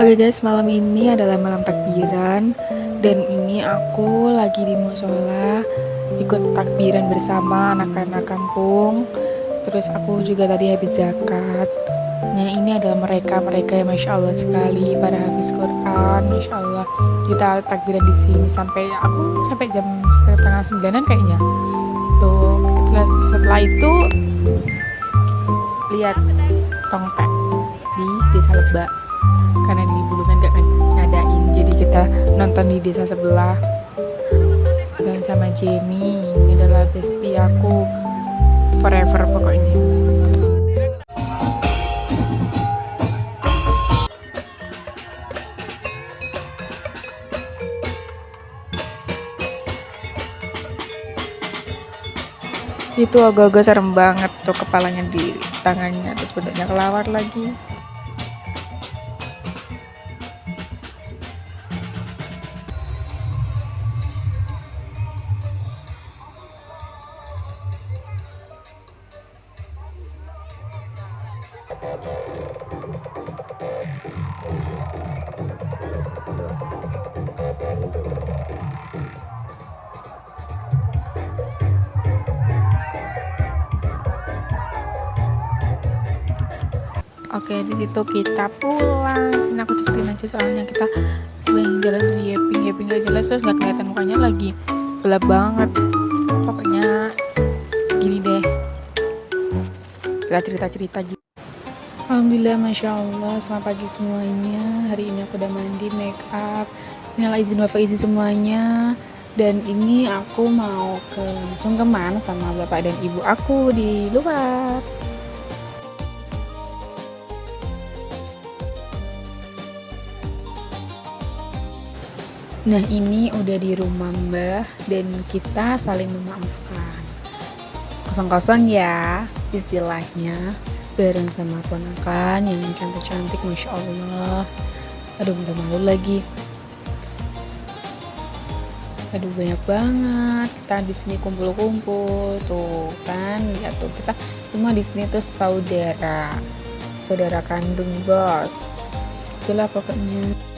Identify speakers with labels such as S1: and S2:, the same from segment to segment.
S1: Oke guys, malam ini adalah malam takbiran dan ini aku lagi di musola ikut takbiran bersama anak-anak kampung. Terus aku juga tadi habis zakat. Nah ini adalah mereka yang masya Allah sekali para hafiz Quran, masya Allah. Kita takbiran di sini sampai jam setengah sembilanan kayaknya. Tuh setelah itu lihat tongpek di Desa Lebak karena di Bulungan gak ngadain, jadi kita nonton di desa sebelah dan sama Jenny. Ini adalah bestie aku forever pokoknya. Itu agak-agak serem banget tuh, kepalanya di tangannya terus bentuknya kelawar lagi. Oke, di situ kita pulang. Ini aku cepetin aja soalnya kita sering jalan di Yapping gak jelas, terus gak kelihatan mukanya lagi gelap banget. Pokoknya gini deh, kita cerita-cerita gitu. Alhamdulillah, masya Allah, selamat pagi semuanya. Hari ini aku udah mandi, make up, minal izin wal faizin semuanya. Dan ini aku mau ke Sungkeman sama bapak dan ibu aku di luar. Nah ini udah di rumah Mbah dan kita saling memaafkan. Kosong-kosong ya istilahnya, bareng sama ponakan yang cantik-cantik masya Allah. Aduh udah malu lagi. Aduh banyak banget kita di sini kumpul-kumpul tuh kan, lihat tuh kita semua di sini tuh saudara kandung bos. Itulah pokoknya.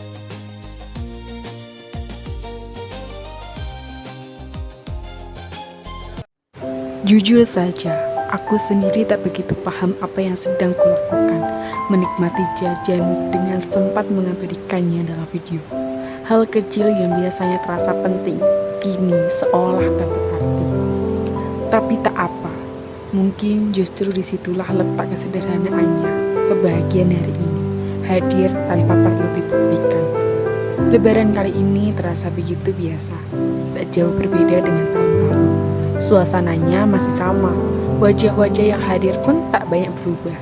S1: Jujur saja, aku sendiri tak begitu paham apa yang sedang kulakukan, menikmati jajan dengan sempat mengabadikannya dalam video. Hal kecil yang biasanya terasa penting, kini seolah tak berarti. Tapi tak apa, mungkin justru disitulah letak kesederhanaannya, kebahagiaan hari ini, hadir tanpa perlu dibuktikan. Lebaran kali ini terasa begitu biasa, tak jauh berbeda dengan tahun lalu. Suasananya masih sama, wajah-wajah yang hadir pun tak banyak berubah.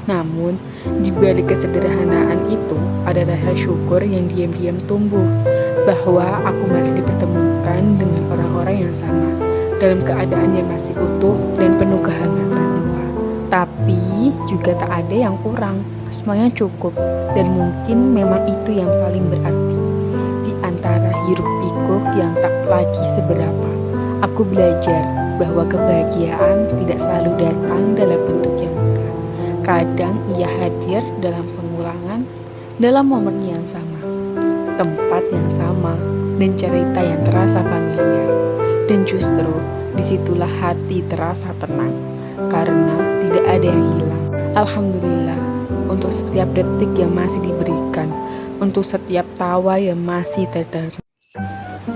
S1: Namun, di balik kesederhanaan itu ada rasa syukur yang diam-diam tumbuh, bahwa aku masih dipertemukan dengan orang-orang yang sama, dalam keadaan yang masih utuh dan penuh kehangatan jiwa. Tapi juga tak ada yang kurang, semuanya cukup, dan mungkin memang itu yang paling berarti. Di antara hiruk-pikuk yang tak lagi seberapa, aku belajar bahwa kebahagiaan tidak selalu datang dalam bentuk yang megah. Kadang ia hadir dalam pengulangan, dalam momen yang sama, tempat yang sama, dan cerita yang terasa familiar. Dan justru disitulah hati terasa tenang, karena tidak ada yang hilang. Alhamdulillah untuk setiap detik yang masih diberikan, untuk setiap tawa yang masih terdengar.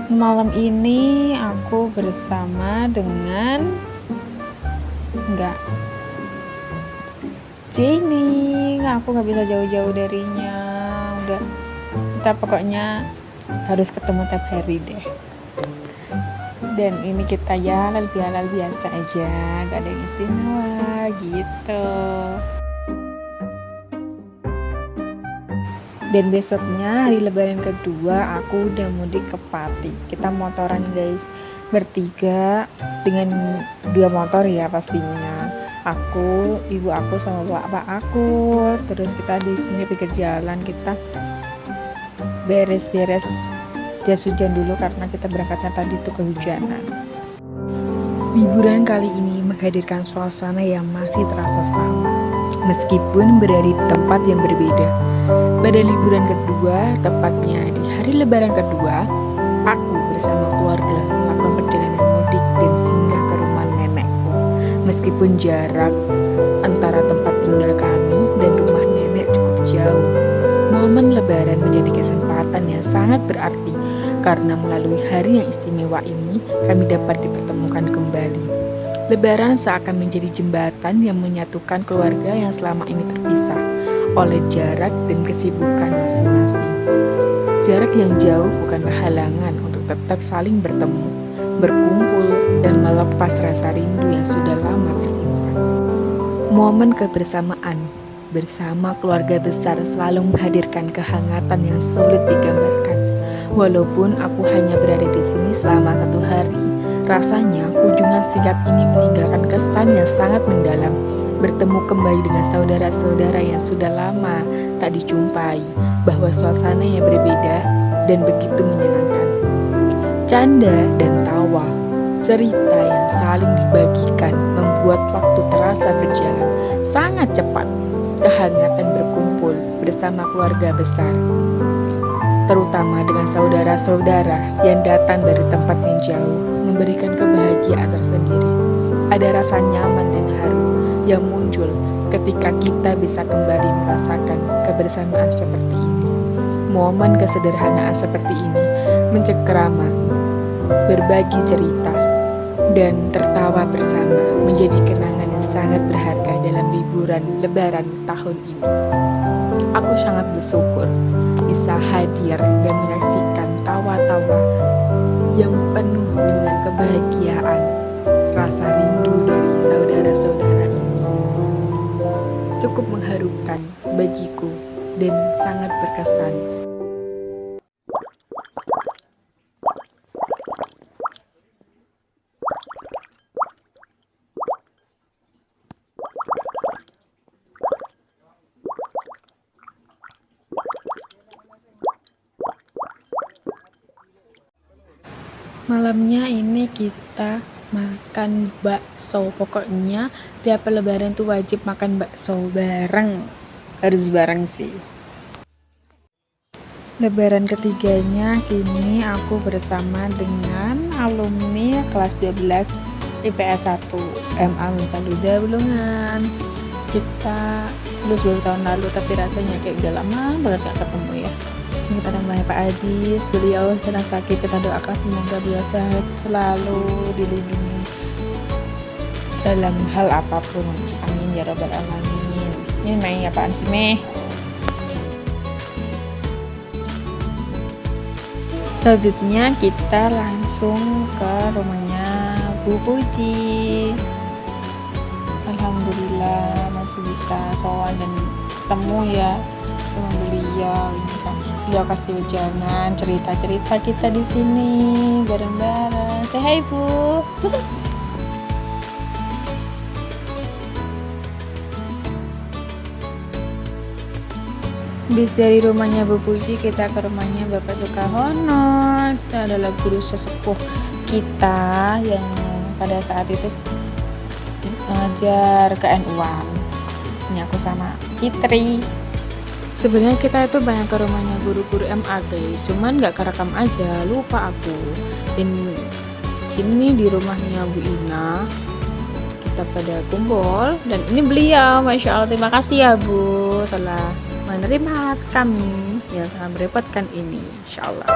S1: Malam ini aku bersama dengan Jenny. Aku gak bisa jauh-jauh darinya. Udah, kita pokoknya harus ketemu tiap hari deh. Dan ini kita ya halal biasa aja, gak ada yang istimewa gitu. Dan besoknya hari lebaran kedua aku udah mudik ke Pati. Kita motoran guys, bertiga dengan 2 motor ya pastinya. Aku, ibu aku sama bapak aku. Terus kita di sini pikir jalan, kita beres-beres jas hujan dulu karena kita berangkatnya tadi tuh kehujanan. Liburan kali ini menghadirkan suasana yang masih terasa sama, meskipun berada di tempat yang berbeda. Pada liburan kedua, tepatnya di hari lebaran kedua, aku bersama keluarga melakukan perjalanan mudik dan singgah ke rumah nenekku. Meskipun jarak antara tempat tinggal kami dan rumah nenek cukup jauh, momen lebaran menjadi kesempatan yang sangat berarti karena melalui hari yang istimewa ini kami dapat dipertemukan kembali. Lebaran seakan menjadi jembatan yang menyatukan keluarga yang selama ini terpisah oleh jarak dan kesibukan masing-masing. Jarak yang jauh bukanlah halangan untuk tetap saling bertemu, berkumpul, dan melepas rasa rindu yang sudah lama tersimpan. Momen kebersamaan bersama keluarga besar selalu menghadirkan kehangatan yang sulit digambarkan. Walaupun aku hanya berada di sini selama 1 hari, rasanya kunjungan singkat ini meninggalkan kesan yang sangat mendalam. Bertemu kembali dengan saudara-saudara yang sudah lama tak dijumpai, bahwa suasana yang berbeda dan begitu menyenangkan. Canda dan tawa, cerita yang saling dibagikan membuat waktu terasa berjalan sangat cepat. Kehangatan berkumpul bersama keluarga besar, terutama dengan saudara-saudara yang datang dari tempat yang jauh, memberikan kebahagiaan tersendiri. Ada rasa nyaman dan haru yang muncul ketika kita bisa kembali merasakan kebersamaan seperti ini. Momen kesederhanaan seperti ini mencekrama, berbagi cerita, dan tertawa bersama menjadi kenangan yang sangat berharga dalam liburan lebaran tahun ini. Aku sangat bersyukur bisa hadir dan menyaksikan tawa-tawa yang penuh dengan kebahagiaan, rasa rindu dari saudara-saudara ini. Cukup mengharukan bagiku dan sangat berkesan. Malamnya ini kita makan bakso. Pokoknya tiap lebaran tuh wajib makan bakso bareng. Harus bareng sih. Lebaran ketiganya kini aku bersama dengan alumni kelas 12 IPS 1 MA Mentaluda Bulungan. Kita lulus 2 tahun lalu, tapi rasanya kayak udah lama banget gak ketemu ya. Kita namanya Pak Adis, beliau sedang sakit, kita doakan semoga beliau sehat selalu, dilindungi dalam hal apapun, amin ya rabbal alamin. Ini main apaan sih meh? Selanjutnya kita langsung ke rumahnya Bu Puji. Alhamdulillah masih bisa sowan dan ketemu ya sama beliau. Ini kan beliau kasih wejangan, cerita-cerita kita di sini bareng-bareng. Say hi Bu. Bis dari rumahnya Bu Puji kita ke rumahnya Bapak Sukahono. Itu adalah guru sesepuh kita yang pada saat itu ngajar ke NU-an. Ini aku sama Fitri. Sebenarnya kita itu banyak ke rumahnya guru-guru MA guys, cuman gak kerekam aja, lupa aku. Dan ini di rumahnya Bu Ina, kita pada kumpul. Dan ini beliau, Masya Allah, terima kasih ya Bu telah menerima kami yang sangat merepotkan ini, Insya Allah.